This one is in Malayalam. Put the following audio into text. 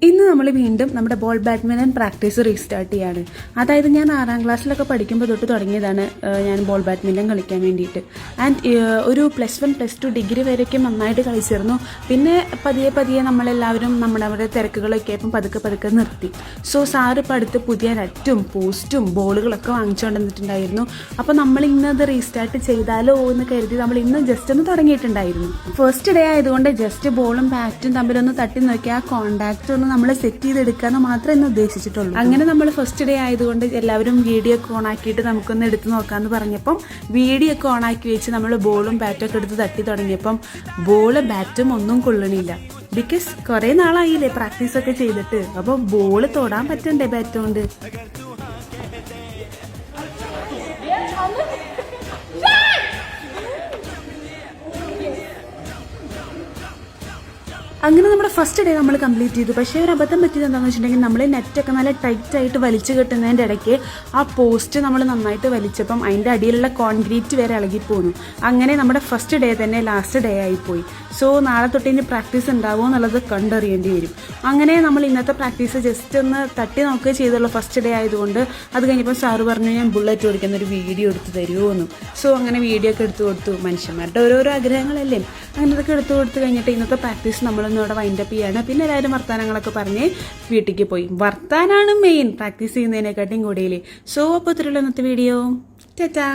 ഇന്ന് നമ്മൾ വീണ്ടും നമ്മുടെ ബോൾ ബാഡ്മിൻ്റൺ പ്രാക്ടീസ് റീസ്റ്റാർട്ട് ചെയ്യാണ്. അതായത് ഞാൻ 6ാം ക്ലാസ്സിലൊക്കെ പഠിക്കുമ്പോൾ തൊട്ട് തുടങ്ങിയതാണ് ഞാൻ ബോൾ ബാഡ്മിൻ്റൺ കളിക്കാൻ വേണ്ടിയിട്ട്. ആൻഡ് ഒരു +1 +2 ഡിഗ്രി വരെയൊക്കെ നന്നായിട്ട് കളിച്ചിരുന്നു. പിന്നെ പതിയെ നമ്മളെല്ലാവരും നമ്മുടെ തിരക്കുകളൊക്കെ ആയപ്പം പതുക്കെ നിർത്തി. സോ സാറ് ഇപ്പോൾ അടുത്ത് പുതിയ നെറ്റും പോസ്റ്റും ബോളുകളൊക്കെ വാങ്ങിച്ചുകൊണ്ട് വന്നിട്ടുണ്ടായിരുന്നു. അപ്പോൾ നമ്മൾ ഇന്നത് റീസ്റ്റാർട്ട് ചെയ്താലോ എന്ന് കരുതി നമ്മൾ ഇന്ന് ജസ്റ്റ് ഒന്ന് തുടങ്ങിയിട്ടുണ്ടായിരുന്നു. ഫസ്റ്റ് ഡേ ആയതുകൊണ്ട് ജസ്റ്റ് ബോളും ബാറ്റും തമ്മിലൊന്ന് തട്ടി നോക്കി ആ കോണ്ടാക്ട് ഒന്ന് നമ്മൾ സെറ്റ് ചെയ്തെടുക്കാന്ന് മാത്രമേ ഇന്ന് ഉദ്ദേശിച്ചിട്ടുള്ളൂ. അങ്ങനെ നമ്മൾ ഫസ്റ്റ് ഡേ ആയതുകൊണ്ട് എല്ലാവരും വീഡിയോ ഒക്കെ ഓൺ ആക്കിയിട്ട് നമുക്കൊന്ന് എടുത്ത് നോക്കാമെന്ന് പറഞ്ഞപ്പം വീഡിയോ ഒക്കെ ഓൺ ആക്കി വെച്ച് നമ്മൾ ബോളും ബാറ്റും ഒക്കെ എടുത്ത് തട്ടി തുടങ്ങിയപ്പം ബോള് ബാറ്റും ഒന്നും കൊള്ളണില്ല. ബിക്കോസ് കുറേ നാളായില്ലേ പ്രാക്ടീസൊക്കെ ചെയ്തിട്ട്. അപ്പോൾ ബോള് തൊടാൻ പറ്റണ്ടേ ബാറ്റ് കൊണ്ട്. അങ്ങനെ നമ്മുടെ ഫസ്റ്റ് ഡേ നമ്മൾ കംപ്ലീറ്റ് ചെയ്തു. പക്ഷേ ഒരു അബദ്ധം പറ്റിയത് എന്താണെന്ന് വെച്ചിട്ടുണ്ടെങ്കിൽ നമ്മൾ നെറ്റൊക്കെ നല്ല ടൈറ്റായിട്ട് വലിച്ചു കെട്ടുന്നതിൻ്റെ ഇടയ്ക്ക് ആ പോസ്റ്റ് നമ്മൾ നന്നായിട്ട് വലിച്ചപ്പം അതിൻ്റെ അടിയിലുള്ള കോൺക്രീറ്റ് വരെ ഇളകിപ്പോന്നു. അങ്ങനെ നമ്മുടെ ഫസ്റ്റ് ഡേ തന്നെ ലാസ്റ്റ് ഡേ ആയിപ്പോയി. സോ നാളെ തൊട്ട് ഇനി പ്രാക്ടീസ് ഉണ്ടാവുമോ എന്നുള്ളത് കണ്ടറിയേണ്ടി വരും. അങ്ങനെ നമ്മൾ ഇന്നത്തെ പ്രാക്ടീസ് ജസ്റ്റ് ഒന്ന് തട്ടി നോക്കുകയും ചെയ്തുള്ള ഫസ്റ്റ് ഡേ ആയതുകൊണ്ട് അത് കഴിഞ്ഞപ്പോൾ സാറ് പറഞ്ഞു ഞാൻ ബുള്ളറ്റ് ഓടിക്കുന്ന ഒരു വീഡിയോ എടുത്ത് തരുമോ എന്ന്. സോ അങ്ങനെ വീഡിയോ ഒക്കെ എടുത്തു കൊടുത്തു. മനുഷ്യന്മാരുടെ ഓരോരോ ആഗ്രഹങ്ങളല്ലേ, അങ്ങനെ അതൊക്കെ എടുത്തു കൊടുത്തു കഴിഞ്ഞിട്ട് ഇന്നത്തെ പ്രാക്ടീസ് നമ്മളൊന്ന് ഇവിടെ വൈൻഡപ്പ് ചെയ്യാണ്. പിന്നെ എല്ലാവരും വർത്താനങ്ങളൊക്കെ പറഞ്ഞ് വീട്ടിലേക്ക് പോയി. വർത്താനാണ് മെയിൻ പ്രാക്ടീസ് ചെയ്യുന്നതിനെക്കാട്ടും കൂടുതൽ. സോ അപ്പോൾ ഇത്രയുള്ള ഇന്നത്തെ വീഡിയോ. ടാറ്റാ.